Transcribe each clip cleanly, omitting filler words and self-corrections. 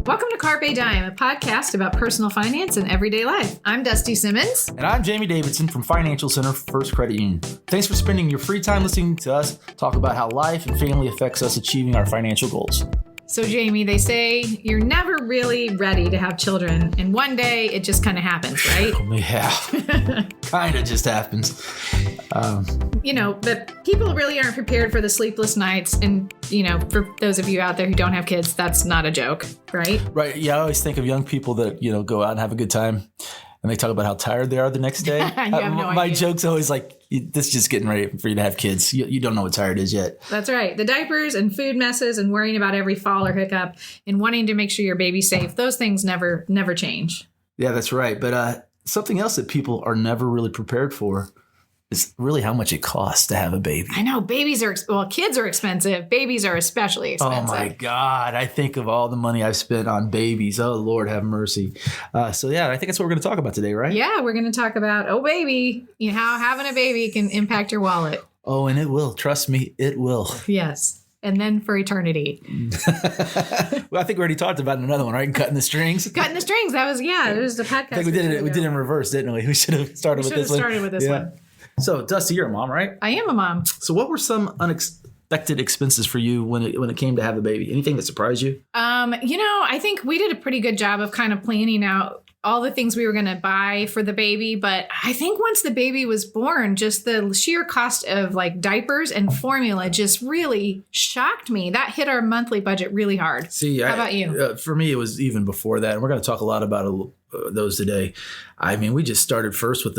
Welcome to Carpe Diem, a podcast about personal finance and everyday life. I'm Dusty Simmons. And I'm Jamie Davidson from Financial Center First Credit Union. Thanks for spending your free time listening to us talk about how life and family affects us achieving our financial goals. So, Jamie, they say you're never really ready to have children, and one day it just kind of happens, right? Yeah, kind of just happens. But people really aren't prepared for the sleepless nights. And, for those of you out there who don't have kids, that's not a joke, right? Right. Yeah, I always think of young people that, go out and have a good time. And they talk about how tired they are the next day. My joke's always like, this is just getting ready for you to have kids. You don't know what tired is yet. That's right. The diapers and food messes and worrying about every fall or hiccup and wanting to make sure your baby's safe, those things never change. Yeah, that's right. But something else that people are never really prepared for is really how much it costs to have a baby. I know kids are expensive. Babies are especially expensive. Oh my God. I think of all the money I've spent on babies. Oh, Lord have mercy. I think that's what we're going to talk about today, right? Yeah, we're going to talk about, baby, how having a baby can impact your wallet. Oh, and it will. Trust me, it will. Yes. And then for eternity. Well, I think we already talked about another one, right? Cutting the strings. Cutting the strings. That was, it was the podcast. I think we did it in reverse, didn't we? We should have started with this one. So, Dusty, you're a mom, right? I am a mom. So what were some unexpected expenses for you when it came to have a baby? Anything that surprised you? I think we did a pretty good job of kind of planning out all the things we were going to buy for the baby. But I think once the baby was born, just the sheer cost of like diapers and formula just really shocked me. That hit our monthly budget really hard. How about you? For me, it was even before that. And we're going to talk a lot about those today. I mean, we just started first with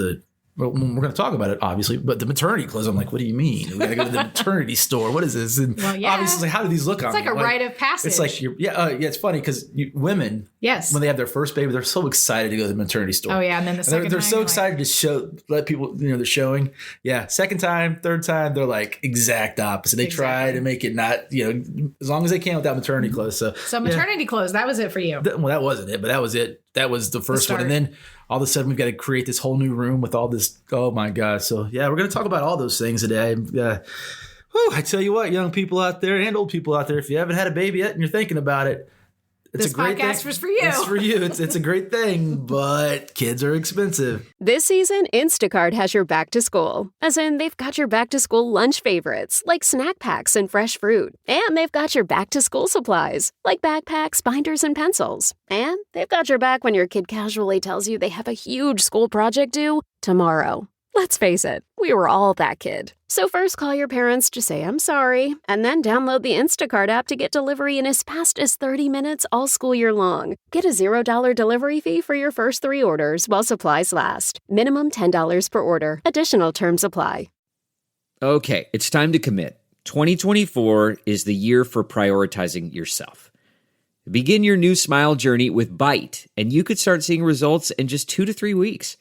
we're going to talk about it, obviously, but the maternity clothes, I'm like, what do you mean? We got to go to the maternity store. What is this? And obviously, it's like, how do these look on me? It's like a rite of passage. It's like, it's funny because women, yes, when they have their first baby, they're so excited to go to the maternity store. Oh, yeah. And then the second time. They're so excited to let people, they're showing. Yeah. Second time, third time, they're like exact opposite. They try to make it not, as long as they can without maternity clothes. So maternity clothes, that was it for you. Well, that wasn't it, but that was it. That was the first one. And then all of a sudden we've got to create this whole new room with all this. Oh my God. So yeah, we're going to talk about all those things today. I tell you what, young people out there and old people out there, if you haven't had a baby yet and you're thinking about it, this podcast was for you. It's for you. It's a great thing, but kids are expensive. This season, Instacart has your back to school. As in, they've got your back to school lunch favorites, like snack packs and fresh fruit. And they've got your back to school supplies, like backpacks, binders, and pencils. And they've got your back when your kid casually tells you they have a huge school project due tomorrow. Let's face it, we were all that kid. So first call your parents to say I'm sorry, and then download the Instacart app to get delivery in as fast as 30 minutes all school year long. Get a $0 delivery fee for your first 3 orders while supplies last. Minimum $10 per order. Additional terms apply. Okay, it's time to commit. 2024 is the year for prioritizing yourself. Begin your new smile journey with Byte, and you could start seeing results in just 2 to 3 weeks.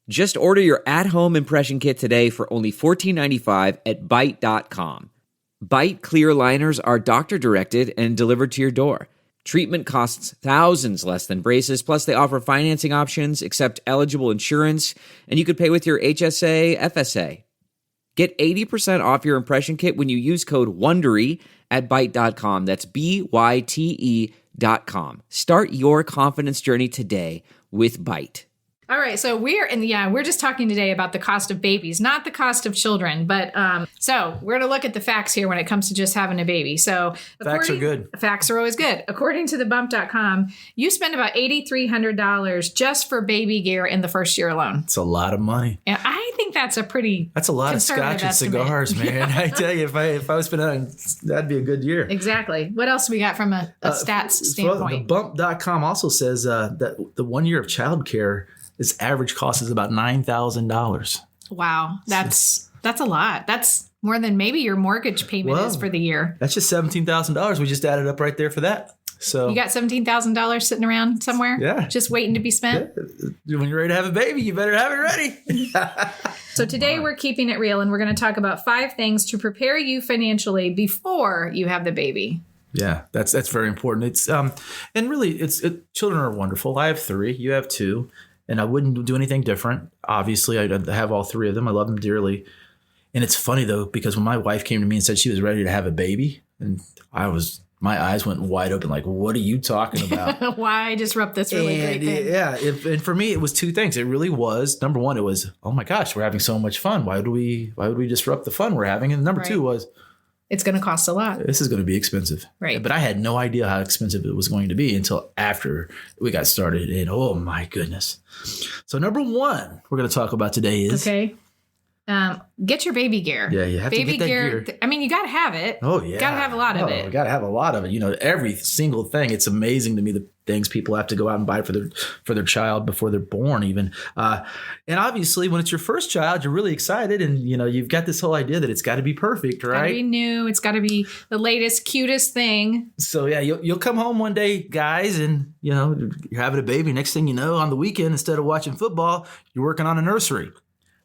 Just order your at-home impression kit today for only $14.95 at Byte.com. Byte clear liners are doctor-directed and delivered to your door. Treatment costs thousands less than braces, plus they offer financing options, accept eligible insurance, and you could pay with your HSA, FSA. Get 80% off your impression kit when you use code WONDERY at Byte.com. That's BYTE.com. Start your confidence journey today with Byte. All right, so we're just talking today about the cost of babies, not the cost of children. But so we're going to look at the facts here when it comes to just having a baby. So facts are good. Facts are always good. According to thebump.com, you spend about $8,300 just for baby gear in the first year alone. It's a lot of money. And I think that's a lot of scotch and cigars, man. Yeah. I tell you, if I was spending on, that'd be a good year. Exactly. What else we got from a stats standpoint? Thebump.com also says that the 1 year of childcare, its average cost is about $9,000. Wow. That's a lot. That's more than maybe your mortgage payment is for the year. That's just $17,000. We just added up right there for that. So you got $17,000 sitting around somewhere? Yeah. Just waiting to be spent? Yeah. When you're ready to have a baby, you better have it ready. So today we're keeping it real, and we're going to talk about 5 things to prepare you financially before you have the baby. Yeah, that's very important. It's and really, children are wonderful. I have 3. You have 2. And I wouldn't do anything different. Obviously, I have all 3 of them. I love them dearly. And it's funny, though, because when my wife came to me and said she was ready to have a baby, and my eyes went wide open. Like, what are you talking about? Why disrupt this really great thing? Yeah. And for me, it was two things. It really was, number one, it was, oh my gosh, we're having so much fun. Why would we disrupt the fun we're having? And number two was, it's going to cost a lot. This is going to be expensive. Right. But I had no idea how expensive it was going to be until after we got started. And oh my goodness. So number one we're going to talk about today is. Okay. Get your baby gear. Yeah, you have baby to get that gear. I mean, you got to have it. Oh, yeah. Got to have a lot of it. You got to have a lot of it. You know, every single thing. It's amazing to me the things people have to go out and buy for their child before they're born even. And obviously, when it's your first child, you're really excited. And, you know, you've got this whole idea that it's got to be perfect, right? It's got to be new. It's got to be the latest, cutest thing. So, yeah, you'll come home one day, guys, and, you know, you're having a baby. Next thing you know, on the weekend, instead of watching football, you're working on a nursery.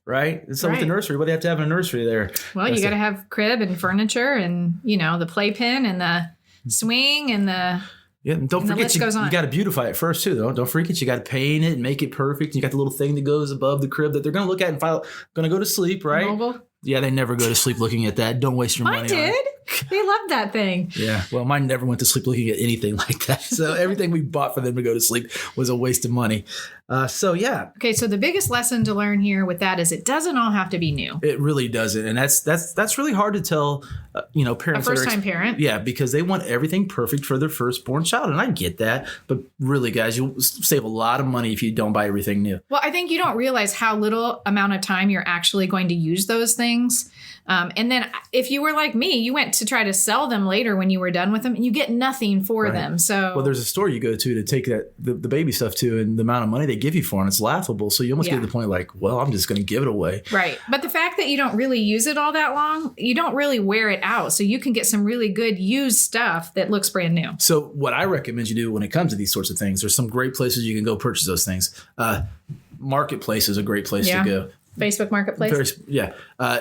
Right. And so with the nursery, what do you have to have in a nursery there? Well, you got to have crib and furniture and, you know, the playpen and the swing and the. Yeah, and don't forget, you got to beautify it first, too, though. Don't forget, you got to paint it and make it perfect. You got the little thing that goes above the crib that they're going to look at and going to go to sleep, right? Mobile? Yeah, they never go to sleep looking at that. Don't waste your money on it. Mine did. They loved that thing. Yeah. Well, mine never went to sleep looking at anything like that. So everything we bought for them to go to sleep was a waste of money. So, yeah. Okay. So the biggest lesson to learn here with that is it doesn't all have to be new. It really doesn't. And that's really hard to tell, parents. A first-time parent. Yeah, because they want everything perfect for their firstborn child. And I get that. But really, guys, you'll save a lot of money if you don't buy everything new. Well, I think you don't realize how little amount of time you're actually going to use those things. And then if you were like me, you went to try to sell them later when you were done with them and you get nothing for them. So, well, there's a store you go to take the baby stuff to, and the amount of money they give you for it, and it's laughable. So you almost get to the point like, well, I'm just going to give it away. Right. But the fact that you don't really use it all that long, you don't really wear it out. So you can get some really good used stuff that looks brand new. So what I recommend you do when it comes to these sorts of things, there's some great places you can go purchase those things. Marketplace is a great place to go. Facebook Marketplace?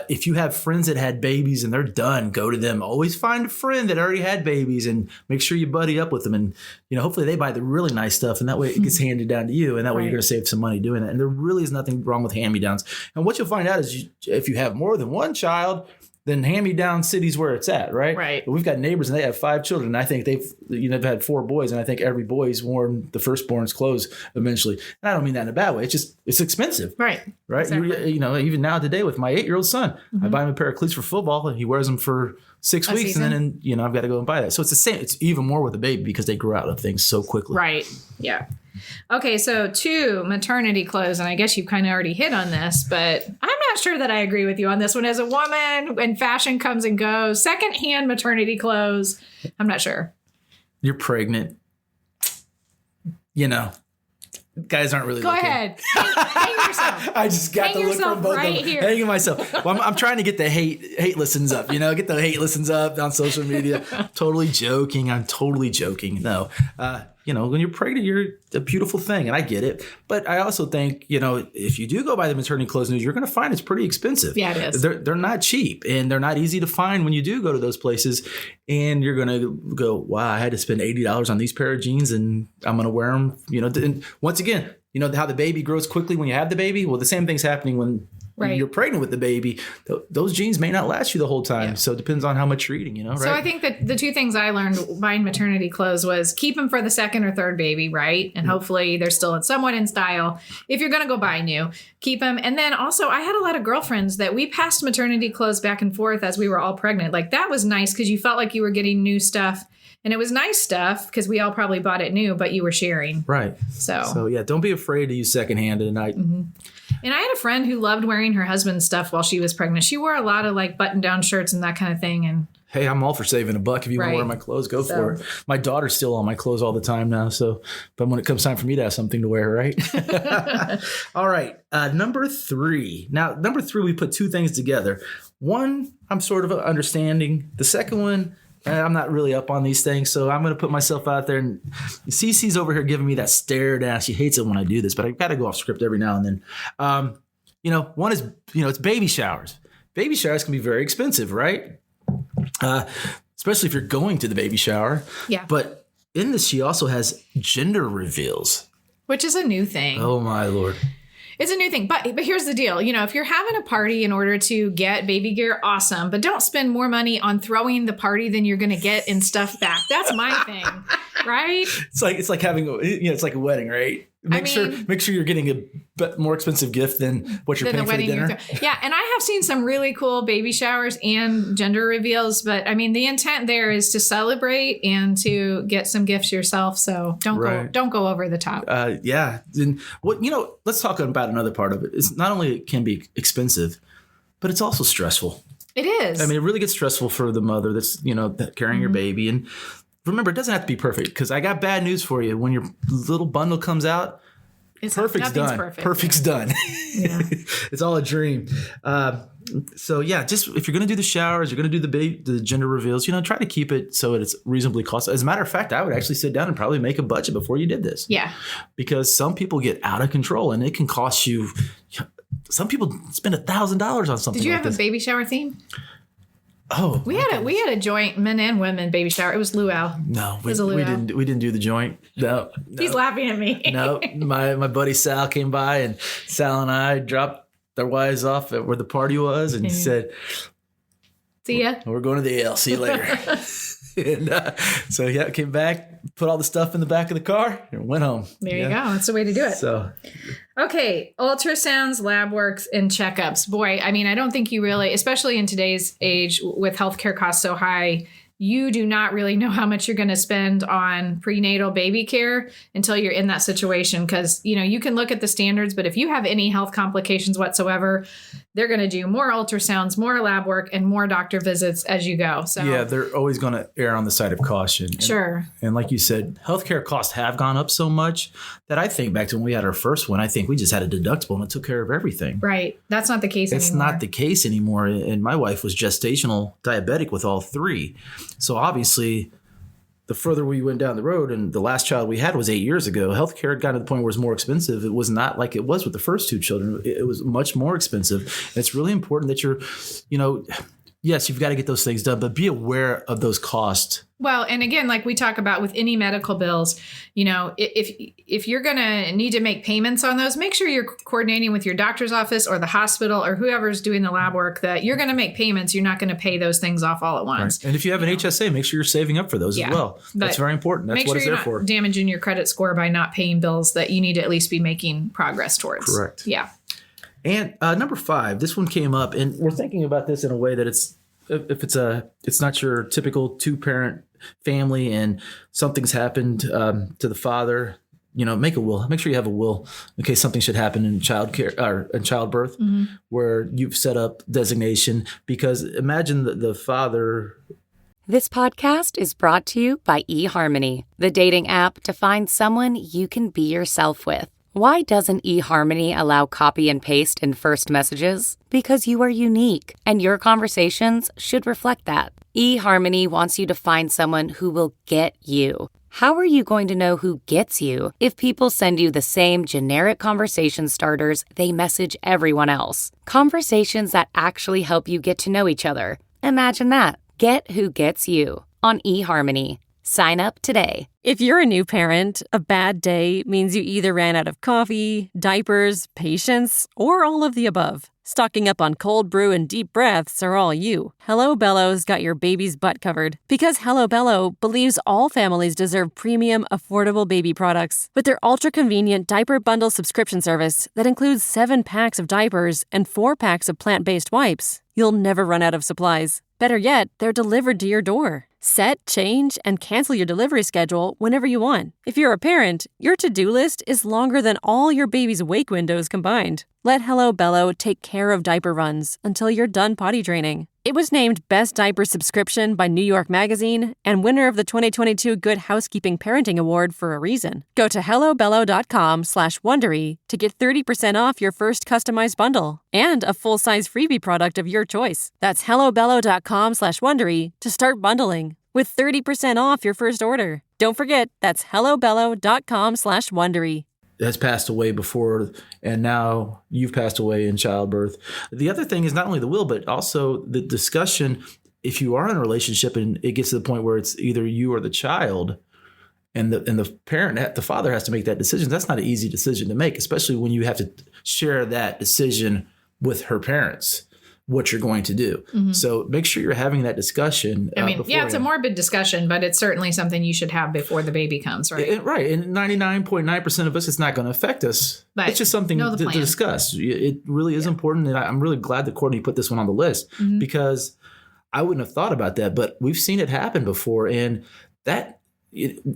If you have friends that had babies and they're done, go to them. Always find a friend that already had babies and make sure you buddy up with them. And, hopefully they buy the really nice stuff. And that way it gets handed down to you. And that way you're going to save some money doing that. And there really is nothing wrong with hand-me-downs. And what you'll find out is if you have more than one child, then hand-me-down city's where it's at, right? Right. But we've got neighbors and they have 5 children. And I think they've had 4 boys, and I think every boy's worn the firstborn's clothes eventually. And I don't mean that in a bad way. It's expensive. Right. Exactly. Even now today with my 8-year-old son, I buy him a pair of cleats for football and he wears them for 6 weeks season. and then, I've got to go and buy that. So it's the same. It's even more with a baby because they grow out of things so quickly. Right. Yeah. Okay, so 2, maternity clothes, and I guess you've kind of already hit on this, but I'm not sure that I agree with you on this one. As a woman, when fashion comes and goes, secondhand maternity clothes, I'm not sure. You're pregnant. Guys aren't really Go looking. ahead. Hang yourself. I just got to look from both right of them. here. Hanging myself. Well, I'm trying to get the hate listens up, get the hate listens up on social media. Totally joking. I'm totally joking. No. When you're pregnant, you're a beautiful thing, and I get it. But I also think, if you do go buy the maternity clothes news, you're going to find it's pretty expensive. Yeah, it is. They're not cheap, and they're not easy to find when you do go to those places. And you're going to go, wow, I had to spend $80 on these pair of jeans, and I'm going to wear them. And once again, how the baby grows quickly when you have the baby? Well, the same thing's happening when you're pregnant with the baby. Those jeans may not last you the whole time. Yeah. So it depends on how much you're eating, right? So I think that the 2 things I learned buying maternity clothes was keep them for the second or third baby, right? And hopefully they're still somewhat in style. If you're going to go buy new, keep them. And then also I had a lot of girlfriends that we passed maternity clothes back and forth as we were all pregnant. Like that was nice because you felt like you were getting new stuff. And it was nice stuff because we all probably bought it new, but you were sharing. Right. So yeah, don't be afraid to use secondhand tonight. Mm-hmm. And I had a friend who loved wearing her husband's stuff while she was pregnant. She wore a lot of like button-down shirts and that kind of thing. And hey, I'm all for saving a buck. If you want to wear my clothes, go for it. My daughter's still on my clothes all the time now. So, but when it comes time for me to have something to wear, right? All right. Number 3. Now, number 3, we put 2 things together. One, I'm sort of understanding. The second one, I'm not really up on these things, so I'm going to put myself out there. And Cece's over here giving me that stare down. She hates it when I do this, but I've got to go off script every now and then. One is, it's baby showers. Baby showers can be very expensive, right? Especially if you're going to the baby shower. Yeah. But in this, she also has gender reveals. Which is a new thing. Oh, my Lord. It's a new thing. But here's the deal. You know, if you're having a party in order to get baby gear, awesome. But don't spend more money on throwing the party than you're going to get in stuff back. That's my thing. Right? It's like having it's like a wedding, right? Make sure you're getting a more expensive gift than what you're paying for the dinner. Yeah, and I have seen some really cool baby showers and gender reveals, but I mean the intent there is to celebrate and to get some gifts yourself. So don't go over the top. Yeah. And let's talk about another part of it. It's not only it can be expensive, but it's also stressful. It is. I mean, it really gets stressful for the mother that's carrying your baby. And remember, it doesn't have to be perfect, because I got bad news for you. When your little bundle comes out, perfect's done. Perfect's done. Yeah. It's all a dream. So yeah, just if you're going to do the showers, you're going to do the gender reveals, try to keep it so it's reasonably costly. As a matter of fact, I would actually sit down and probably make a budget before you did this. Yeah. Because some people get out of control and it can cost you. Some people spend $1,000 on something. Did you like have a baby shower theme? Oh, we had a joint men and women baby shower. It was luau. No, we didn't do the joint. No. He's laughing at me. No, my buddy Sal came by, and Sal and I dropped their wives off at where the party was, and he said, "See ya. We're going to the ale. See you later." And so yeah, came back, put all the stuff in the back of the car, and went home. There you go. That's the way to do it. So, okay, ultrasounds, lab works, and checkups. Boy, I mean, I don't think you really, especially in today's age with healthcare costs so high, you do not really know how much you're going to spend on prenatal baby care until you're in that situation. Because, you can look at the standards, but if you have any health complications whatsoever, they're going to do more ultrasounds, more lab work, and more doctor visits as you go. So yeah, they're always going to err on the side of caution. Sure. And like you said, healthcare costs have gone up so much that I think back to when we had our first one, I think we just had a deductible and it took care of everything. Right. That's not the case anymore. It's not the case anymore. And my wife was gestational diabetic with all three. So obviously, the further we went down the road, and the last child we had was 8 years ago, healthcare had gotten to the point where it was more expensive. It was not like it was with the first two children. It was much more expensive. And it's really important that you're, yes, you've got to get those things done, but be aware of those costs. Well, and again, like we talk about with any medical bills, if you're going to need to make payments on those, make sure you're coordinating with your doctor's office or the hospital or whoever's doing the lab work that you're going to make payments. You're not going to pay those things off all at once. Right. And if you have an HSA, make sure you're saving up for those as well. That's very important. That's what it's there for. Make sure you're not damaging your credit score by not paying bills that you need to at least be making progress towards. Correct. Yeah. And number 5, this one came up, and we're thinking about this in a way that it's not your typical 2-parent family and something's happened to the father, make a will. Make sure you have a will in case something should happen in childcare or in childbirth, where you've set up designation. Because imagine the father. This podcast is brought to you by eHarmony, the dating app to find someone you can be yourself with. Why doesn't eHarmony allow copy and paste in first messages? Because you are unique, and your conversations should reflect that. eHarmony wants you to find someone who will get you. How are you going to know who gets you if people send you the same generic conversation starters they message everyone else? Conversations that actually help you get to know each other. Imagine that. Get who gets you on eHarmony. Sign up today. If you're a new parent, a bad day means you either ran out of coffee, diapers, patience, or all of the above. Stocking up on cold brew and deep breaths are all you. Hello Bello's got your baby's butt covered. Because Hello Bello believes all families deserve premium, affordable baby products. With their ultra-convenient diaper bundle subscription service that includes 7 packs of diapers and 4 packs of plant-based wipes, you'll never run out of supplies. Better yet, they're delivered to your door. Set, change, and cancel your delivery schedule whenever you want. If you're a parent, your to-do list is longer than all your baby's wake windows combined. Let Hello Bello take care of diaper runs until you're done potty training. It was named Best Diaper Subscription by New York Magazine and winner of the 2022 Good Housekeeping Parenting Award for a reason. Go to hellobello.com/Wondery to get 30% off your first customized bundle and a full-size freebie product of your choice. That's hellobello.com/Wondery to start bundling with 30% off your first order. Don't forget, that's hellobello.com/Wondery. Has passed away before, and now you've passed away in childbirth. The other thing is not only the will, but also the discussion. If you are in a relationship and it gets to the point where it's either you or the child, And the father has to make that decision. That's not an easy decision to make, especially when you have to share that decision with her parents, what you're going to do. Mm-hmm. So make sure you're having that discussion. It's a morbid discussion, but it's certainly something you should have before the baby comes, right? Right. And 99.9% of us, it's not going to affect us. But it's just something to discuss. It really is important. And I'm really glad that Courtney put this one on the list because I wouldn't have thought about that, but we've seen it happen before. And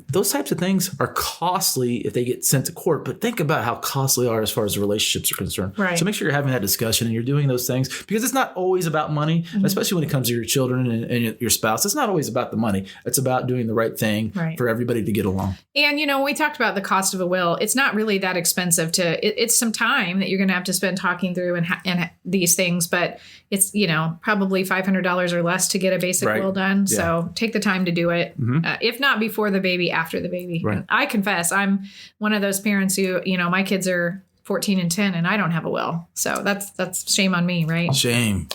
those types of things are costly if they get sent to court, but think about how costly they are as far as the relationships are concerned. Right. So make sure you're having that discussion and you're doing those things because it's not always about money, especially when it comes to your children and your spouse. It's not always about the money. It's about doing the right thing for everybody to get along. And, we talked about the cost of a will. It's not really that expensive it's some time that you're going to have to spend talking through and these things, but it's, probably $500 or less to get a basic will done. Yeah. So take the time to do it. If not before the baby, after the baby. Right. I confess, I'm one of those parents who, my kids are 14 and 10 and I don't have a will. So that's shame on me, right? Shame.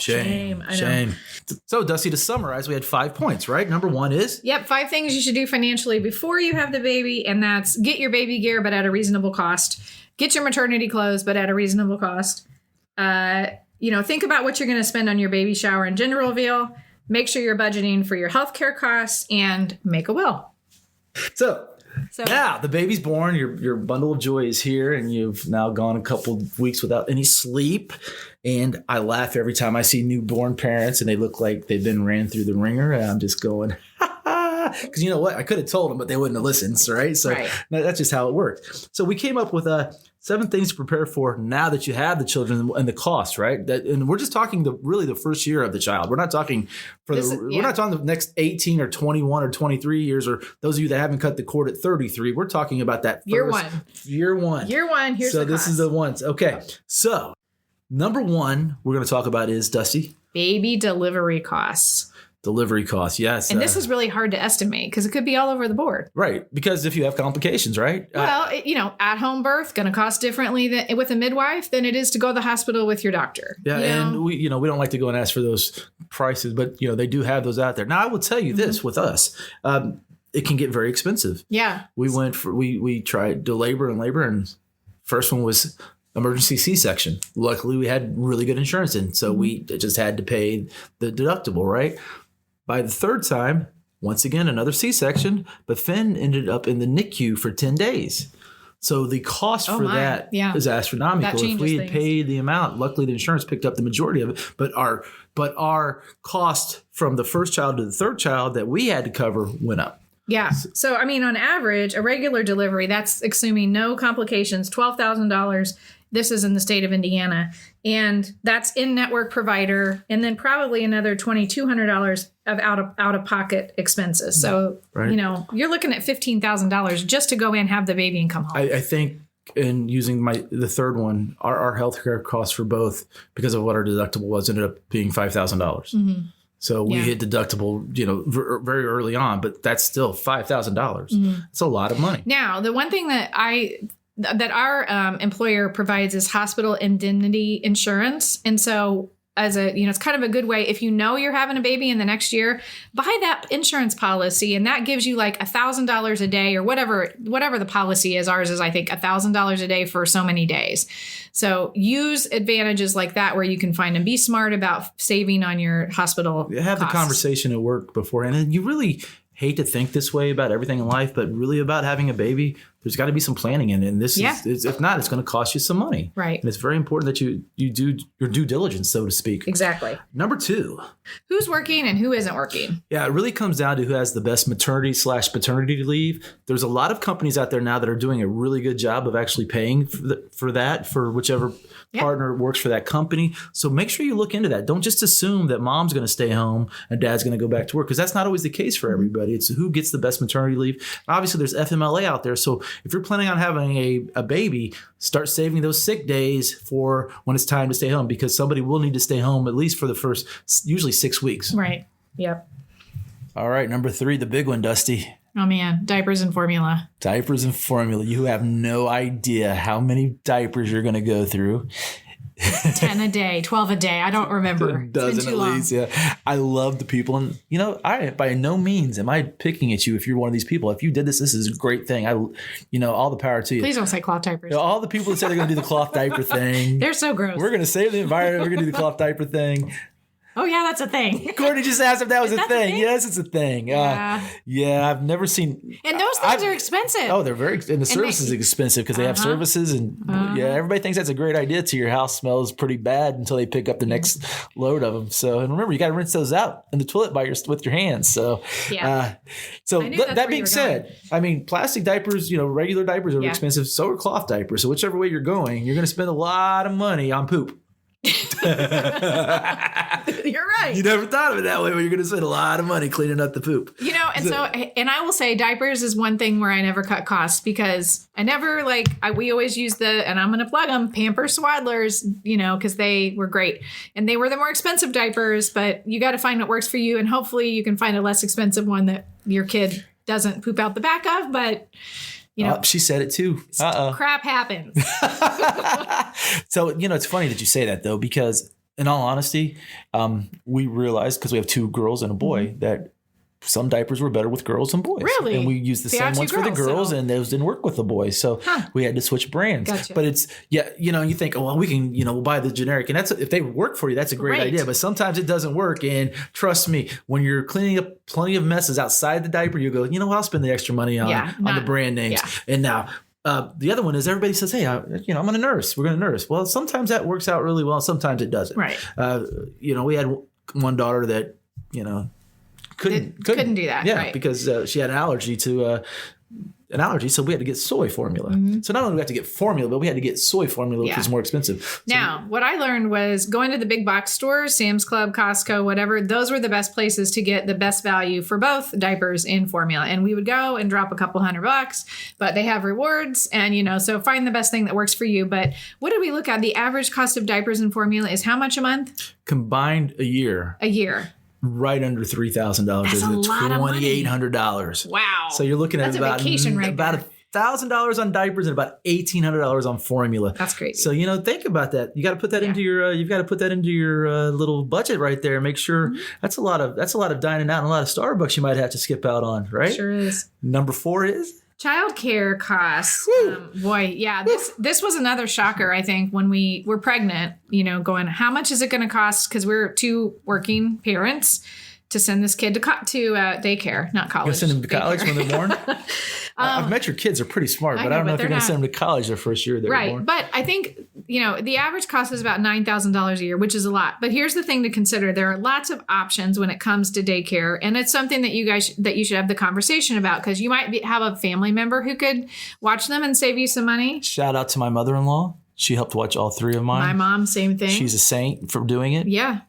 So Dusty, to summarize, we had 5 points, right? Number 1 is? Yep. 5 things you should do financially before you have the baby. And that's get your baby gear, but at a reasonable cost. Get your maternity clothes, but at a reasonable cost. Think about what you're going to spend on your baby shower and gender reveal. Make sure you're budgeting for your healthcare costs and make a will. So now the baby's born, your bundle of joy is here, and you've now gone a couple of weeks without any sleep. And I laugh every time I see newborn parents and they look like they've been ran through the ringer. And I'm just going, because you know what? I could have told them, but they wouldn't have listened. Right. So that's just how it worked. So we came up with 7 things to prepare for now that you have the children and the cost, right? And we're just talking the first year of the child. We're not talking we're not talking the next 18 or 21 or 23 years, or those of you that haven't cut the cord at 33. We're talking about that year one. Here's so the this cost. is the ones. Okay. So number 1 we're going to talk about is, Dusty, baby delivery costs. Delivery costs, yes. And this is really hard to estimate because it could be all over the board. Right. Because if you have complications, right? Well, at-home birth going to cost differently with a midwife than it is to go to the hospital with your doctor. Yeah, and we don't like to go and ask for those prices, but they do have those out there. Now, I will tell you this with us. It can get very expensive. Yeah. We tried labor, and first one was emergency C-section. Luckily, we had really good insurance in, so we just had to pay the deductible, right? By the third time, once again, another C-section, but Finn ended up in the NICU for 10 days. So the cost for that is astronomical. If we had paid the amount, luckily the insurance picked up the majority of it, but our cost from the first child to the third child that we had to cover went up. Yeah. So, on average, a regular delivery, that's assuming no complications, $12,000. This is in the state of Indiana. And that's in-network provider. And then probably another $2,200 of out-of-pocket expenses. So, you're looking at $15,000 just to go in, have the baby, and come home. I think in using the third one, our healthcare costs for both, because of what our deductible was, ended up being $5,000. Mm-hmm. So we hit deductible, very early on, but that's still $5,000. Mm-hmm. It's a lot of money. Now, the one thing that our employer provides is hospital indemnity insurance. And so it's kind of a good way, if you're having a baby in the next year, buy that insurance policy. And that gives you like $1,000 a day or whatever the policy is. Ours is, I think, $1,000 a day for so many days. So use advantages like that where you can find and be smart about saving on your hospital Have costs. The conversation at work beforehand. And you really hate to think this way about everything in life, but really about having a baby, there's got to be some planning in it. And this is, if not, it's going to cost you some money. Right. And it's very important that you do your due diligence, so to speak. Exactly. Number 2. Who's working and who isn't working? Yeah, it really comes down to who has the best maternity/paternity leave. There's a lot of companies out there now that are doing a really good job of actually paying for whichever partner works for that company. So make sure you look into that. Don't just assume that mom's going to stay home and dad's going to go back to work, because that's not always the case for everybody. It's who gets the best maternity leave. Obviously, there's FMLA out there. So if you're planning on having a baby, start saving those sick days for when it's time to stay home, because somebody will need to stay home at least for the first, usually 6 weeks. Right. Yep. All right. Number 3, the big one, Dusty. Oh, man. Diapers and formula. Diapers and formula. You have no idea how many diapers you're going to go through. 10 a day, 12 a day. I don't remember. A dozen at least. Yeah. I love the people. And, I by no means am I picking at you if you're one of these people. If you did this is a great thing. All the power to you. Please don't say cloth diapers. All the people that say they're going to do the cloth diaper thing. They're so gross. We're going to save the environment. We're going to do the cloth diaper thing. Oh, yeah, that's a thing. Courtney just asked if that was a thing. Yes, it's a thing. Yeah. I've never seen. And those things are expensive. Oh, they're very and the service is expensive because they have services. And everybody thinks that's a great idea till your house smells pretty bad until they pick up the next load of them. So, and remember, you got to rinse those out in the toilet with your hands. So, that being said, plastic diapers, regular diapers are expensive. So are cloth diapers. So whichever way you're going, you're going to spend a lot of money on poop. You're right. You never thought of it that way, but you're going to spend a lot of money cleaning up the poop. And I will say diapers is one thing where I never cut costs because I never we always use and I'm going to plug them, Pampers Swaddlers, because they were great and they were the more expensive diapers, but you got to find what works for you. And hopefully you can find a less expensive one that your kid doesn't poop out the back of, but she said it too. Crap happens. So, it's funny that you say that though, because in all honesty, we realized because we have 2 girls and a boy that some diapers were better with girls than boys. Really? And we used the same ones for the girls and those didn't work with the boys. So we had to switch brands. Gotcha. But it's, you think, oh, well, we can, we'll buy the generic. And if they work for you, that's a great idea. But sometimes it doesn't work. And trust me, when you're cleaning up plenty of messes outside the diaper, you go, I'll spend the extra money on the brand names. Yeah. And now, the other one is everybody says, hey, I'm going to nurse. We're going to nurse. Well, sometimes that works out really well. Sometimes it doesn't. Right. We had one daughter that, couldn't do that. Yeah, right. because she had an allergy, so we had to get soy formula. Mm-hmm. So not only did we have to get formula, but we had to get soy formula, which is more expensive. Now, what I learned was going to the big box stores, Sam's Club, Costco, whatever, those were the best places to get the best value for both diapers and formula. And we would go and drop a couple $100, but they have rewards and, so find the best thing that works for you. But what did we look at? The average cost of diapers and formula is how much a month? Combined a year. Right under $3,000. That's a lot of money. $2,800. Wow. So you're looking at about $1,000 on diapers and about $1,800 on formula. That's crazy. So think about that. You got to put that into your little budget right there. Make sure that's a lot of dining out and a lot of Starbucks you might have to skip out on, right? Sure is. Number 4 is childcare costs. This was another shocker, I think, when we were pregnant, going, how much is it going to cost? Because we're 2 working parents to send this kid to daycare, not college. You're going to send them to college when they're born? I've met your kids are pretty smart, but I don't know if you're going to send them to college their first year they're born. But I think, the average cost is about $9,000 a year, which is a lot. But here's the thing to consider. There are lots of options when it comes to daycare. And it's something that you should have the conversation about because you might have a family member who could watch them and save you some money. Shout out to my mother-in-law. She helped watch all 3 of mine. My mom, same thing. She's a saint for doing it. Yeah.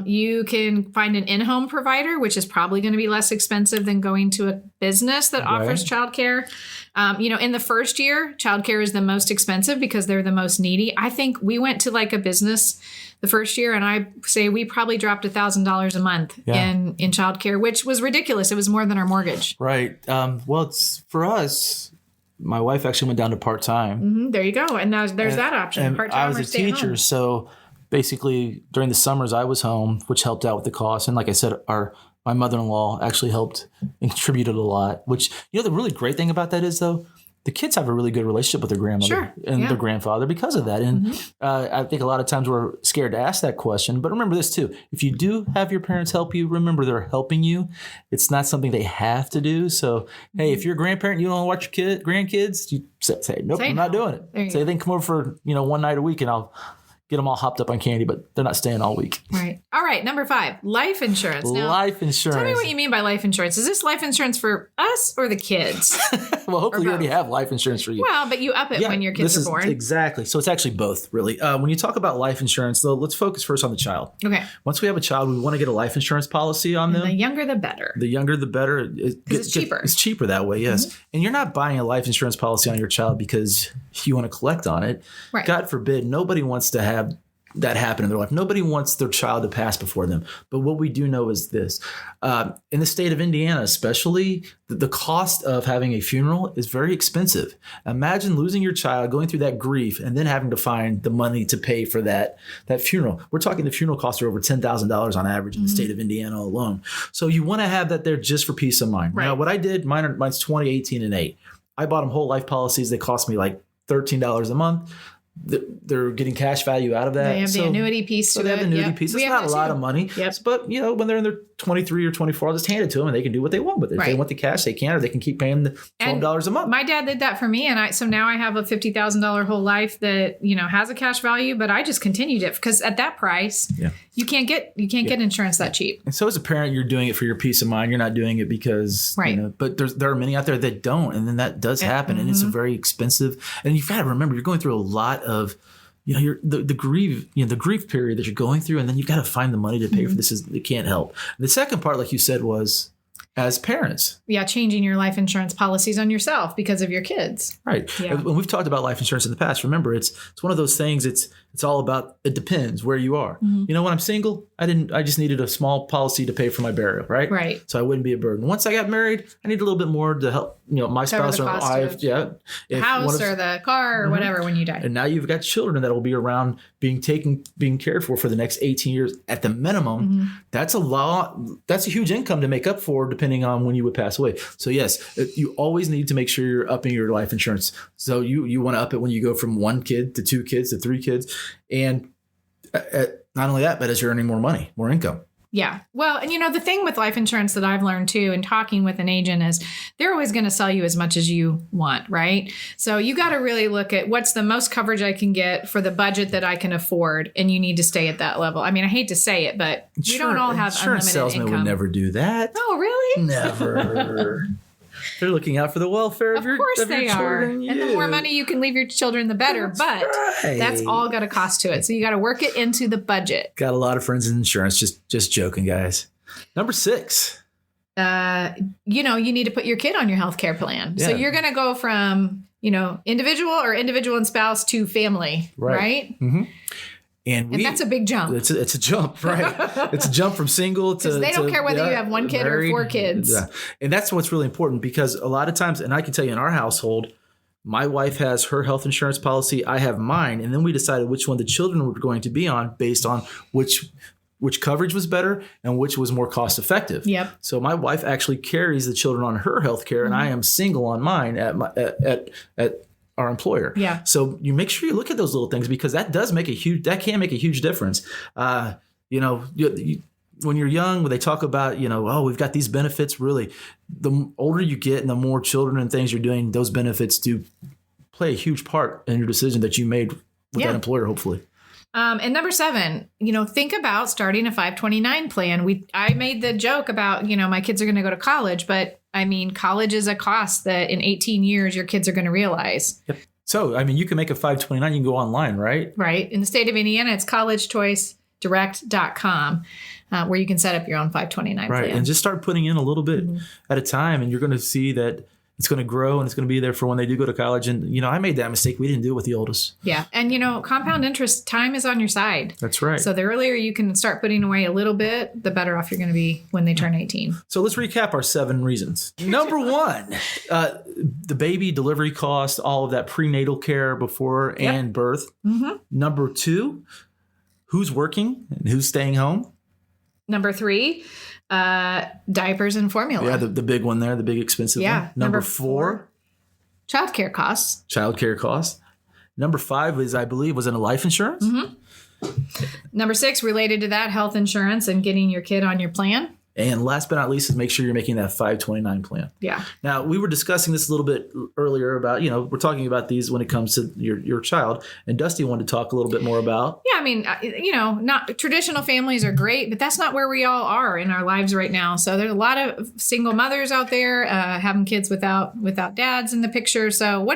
You can find an in-home provider, which is probably going to be less expensive than going to a business that offers childcare. In the first year, childcare is the most expensive because they're the most needy. I think we went to a business the first year, and I say we probably dropped $1,000 a month in childcare, which was ridiculous. It was more than our mortgage. Right. Well, it's for us. My wife actually went down to part-time. Mm-hmm, there you go. And now there's that option. Part-time I was a teacher, so basically during the summers I was home, which helped out with the cost. And like I said, my mother-in-law actually helped and contributed a lot, which, the really great thing about that is though, the kids have a really good relationship with their grandmother and their grandfather because of that. And I think a lot of times we're scared to ask that question, but remember this too. If you do have your parents help you, remember they're helping you. It's not something they have to do. So, hey, if you're a grandparent, you don't want to watch your grandkids, you say, nope, I'm not doing it. Say they can come over for, one night a week and I'll get them all hopped up on candy, but they're not staying all week. Right. All right. Number 5, life insurance. Now, life insurance. Tell me what you mean by life insurance. Is this life insurance for us or the kids? Well, hopefully you already have life insurance for you. Well, but you up it when your kids are born. Exactly. So it's actually both, really. When you talk about life insurance, though, let's focus first on the child. Okay. Once we have a child, we want to get a life insurance policy on them. The younger, the better. The younger, the better. Because it's cheaper. It's cheaper that way, yes. Mm-hmm. And you're not buying a life insurance policy on your child because you want to collect on it. Right. God forbid, nobody wants to have that happen in their life. Nobody wants their child to pass before them. But what we do know is this. In the state of Indiana, especially, the cost of having a funeral is very expensive. Imagine losing your child, going through that grief, and then having to find the money to pay for that funeral. We're talking the funeral costs are over $10,000 on average in the state of Indiana alone. So you want to have that there just for peace of mind. Right. Now, what I did, mine's 20, 18, and 8. I bought them whole life policies. They cost me like $13 a month. They're getting cash value out of that. They have the annuity piece to it. They have the annuity piece. It's not a lot of money. Yep. But, when they're in their 23 or 24, I'll just hand it to them and they can do what they want with it. If they want the cash, they can, or they can keep paying the $12 a month. My dad did that for me. And so now I have a $50,000 whole life that, has a cash value, but I just continued it because at that price, you can't get insurance that cheap. And so as a parent, you're doing it for your peace of mind. You're not doing it because, but there are many out there that don't. And then that does happen. And it's a very expensive, and you've got to remember, you're going through a lot of, the grief period that you're going through, and then you've got to find the money to pay for this. It can't help. The second part, like you said, was as parents. Yeah, changing your life insurance policies on yourself because of your kids. Right. Yeah. When we've talked about life insurance in the past, remember, it's one of those things. It's all about, it depends where you are. When I'm single, I just needed a small policy to pay for my burial, right? Right. So I wouldn't be a burden. Once I got married, I needed a little bit more to help, my spouse or I, the house or the car or whatever when you die. And now you've got children that will be around being cared for the next 18 years at the minimum. That's a lot. That's a huge income to make up for depending on when you would pass away. So yes, you always need to make sure you're upping your life insurance. So you want to up it when you go from 1 kid to 2 kids to 3 kids. And not only that, but as you're earning more money, more income. Yeah. Well, and the thing with life insurance that I've learned too, and talking with an agent, is they're always going to sell you as much as you want, right? So you got to really look at what's the most coverage I can get for the budget that I can afford, and you need to stay at that level. I mean, I hate to say it, but we don't all have unlimited insurance salesmen income. Would never do that. Oh, really? Never. They're looking out for the welfare of your children. Of course they are. And the more money you can leave your children, the better. That's all got a cost to it. So you got to work it into the budget. Got a lot of friends in insurance. Just joking, guys. Number 6. You need to put your kid on your healthcare plan. Yeah. So you're going to go from, individual and spouse to family, right? Mm-hmm. And that's a big jump. It's a jump, right? It's a jump from single to... Because they don't care whether you have 1 kid married, or 4 kids. Yeah. And that's what's really important, because a lot of times, and I can tell you in our household, my wife has her health insurance policy, I have mine, and then we decided which one the children were going to be on based on which coverage was better and which was more cost effective. Yep. So my wife actually carries the children on her health care, and I am single on mine at our employer. Yeah. So you make sure you look at those little things, because that can make a huge difference. When you're young, when they talk about, we've got these benefits, really, the older you get and the more children and things you're doing, those benefits do play a huge part in your decision that you made with that employer, hopefully. And number 7, think about starting a 529 plan. I made the joke about, my kids are going to go to college, but I mean, college is a cost that in 18 years, your kids are going to realize. Yep. So, I mean, you can make a 529, you can go online, right? Right. In the state of Indiana, it's collegechoicedirect.com, where you can set up your own 529 plan. Right. And just start putting in a little bit at a time, and you're going to see that it's going to grow and it's going to be there for when they do go to college. And, I made that mistake. We didn't do it with the oldest. Yeah. And, compound interest, time is on your side. That's right. So the earlier you can start putting away a little bit, the better off you're going to be when they turn 18. So let's recap our 7 reasons. Number 1, the baby delivery cost, all of that prenatal care before and birth. Mm-hmm. Number 2, who's working and who's staying home. Number 3, diapers and formula. Yeah, the big one there, the big expensive one. Number 4, childcare costs. Number 5 is, I believe, was in a life insurance. Mm-hmm. Number 6, related to that, health insurance and getting your kid on your plan. And last but not least is make sure you're making that 529 plan. Yeah. Now, we were discussing this a little bit earlier about, we're talking about these when it comes to your child. And Dusty wanted to talk a little bit more about. Yeah, I mean, not traditional families are great, but that's not where we all are in our lives right now. So there's a lot of single mothers out there having kids without dads in the picture. So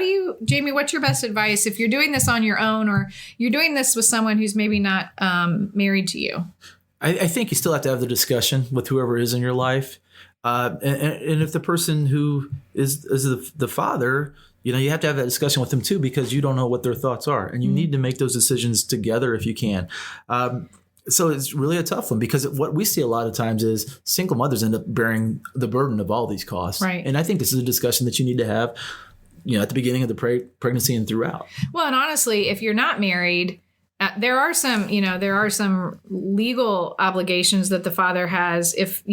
Jamie, what's your best advice if you're doing this on your own, or you're doing this with someone who's maybe not married to you? I think you still have to have the discussion with whoever is in your life. And if the person who is the father you have to have that discussion with them too, because you don't know what their thoughts are, and you need to make those decisions together if you can. So it's really a tough one, because what we see a lot of times is single mothers end up bearing the burden of all these costs. Right. And I think this is a discussion that you need to have, at the beginning of the pregnancy and throughout. Well, and honestly, if you're not married, there are some legal obligations that the father has. If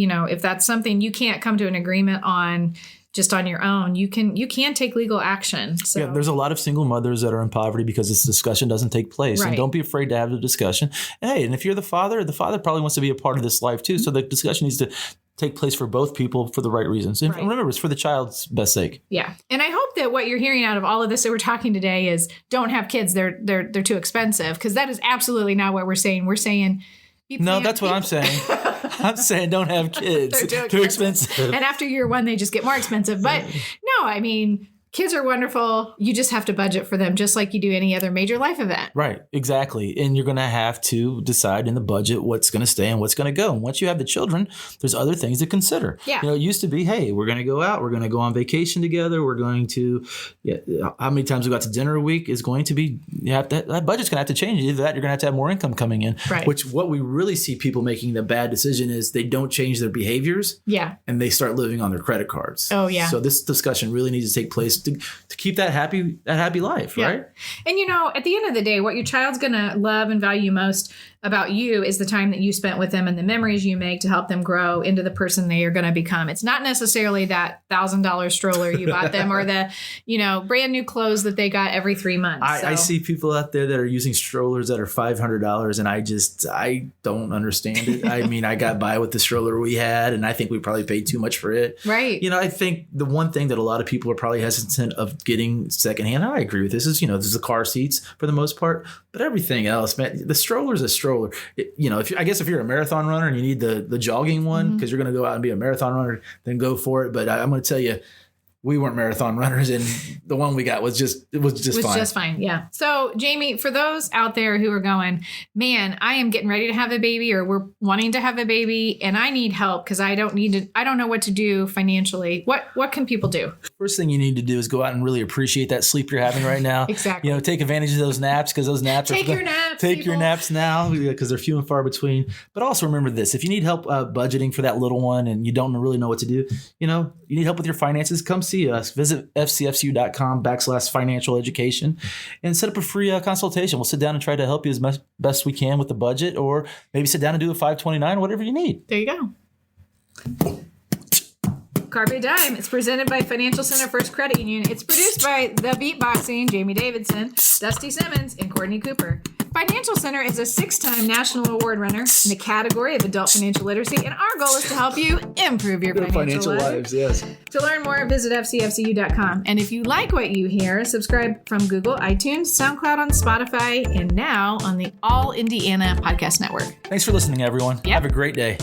that's something you can't come to an agreement on just on your own, you can take legal action. So. Yeah, there's a lot of single mothers that are in poverty because this discussion doesn't take place. Right. And don't be afraid to have the discussion. And if you're the father probably wants to be a part of this life too. So the discussion needs to take place for both people for the right reasons. And remember, it's for the child's best sake. Yeah. And I hope that what you're hearing out of all of this that we're talking today is don't have kids. They're too expensive, because that is absolutely not what we're saying. We're saying no, that's what I'm saying. I'm saying don't have kids. They're too expensive. And after year one, they just get more expensive. But no, I mean, kids are wonderful. You just have to budget for them just like you do any other major life event. Right. Exactly. And you're going to have to decide in the budget what's going to stay and what's going to go. And once you have the children, there's other things to consider. Yeah. It used to be, hey, we're going to go out. We're going to go on vacation together. We're going to, how many times we go out to dinner a week is going to be, that budget's going to have to change. Either that, you're going to have more income coming in. Right. Which what we really see people making the bad decision is they don't change their behaviors. Yeah. And they start living on their credit cards. Oh, yeah. So this discussion really needs to take place to keep that happy life, right? And at the end of the day, what your child's going to love and value most about you is the time that you spent with them and the memories you make to help them grow into the person they are going to become. It's not necessarily that $1,000 stroller you bought them or the, brand new clothes that they got every 3 months. I see people out there that are using strollers that are $500, and I don't understand it. I mean, I got by with the stroller we had, and I think we probably paid too much for it. Right. I think the one thing that a lot of people are probably hesitant of getting secondhand, and I agree with this, is, this is the car seats for the most part, but everything else, man, the stroller is a stroller. If you're a marathon runner and you need the jogging one because you're going to go out and be a marathon runner, then go for it. But I'm going to tell you, we weren't marathon runners, and the one we got was just fine. Just fine. Yeah. So Jamie, for those out there who are going, man, I am getting ready to have a baby, or we're wanting to have a baby, and I need help because I don't know what to do financially. What can people do? First thing you need to do is go out and really appreciate that sleep you're having right now. Exactly. Take advantage of those naps, because those naps take your naps now, because they're few and far between. But also remember this: if you need help budgeting for that little one and you don't really know what to do, you need help with your finances, come see us. Visit fcfcu.com/financial education and set up a free consultation. We'll sit down and try to help you as best we can with the budget, or maybe sit down and do a 529, whatever you need. There you go. Carpe Dime. It's presented by Financial Center First Credit Union. It's produced by The Beatboxing, Jamie Davidson, Dusty Simmons, and Courtney Cooper. Financial Center is a 6-time national award winner in the category of adult financial literacy, and our goal is to help you improve your financial lives. Yes. To learn more, visit fcfcu.com. And if you like what you hear, subscribe from Google, iTunes, SoundCloud, on Spotify, and now on the All Indiana Podcast Network. Thanks for listening, everyone. Yep. Have a great day.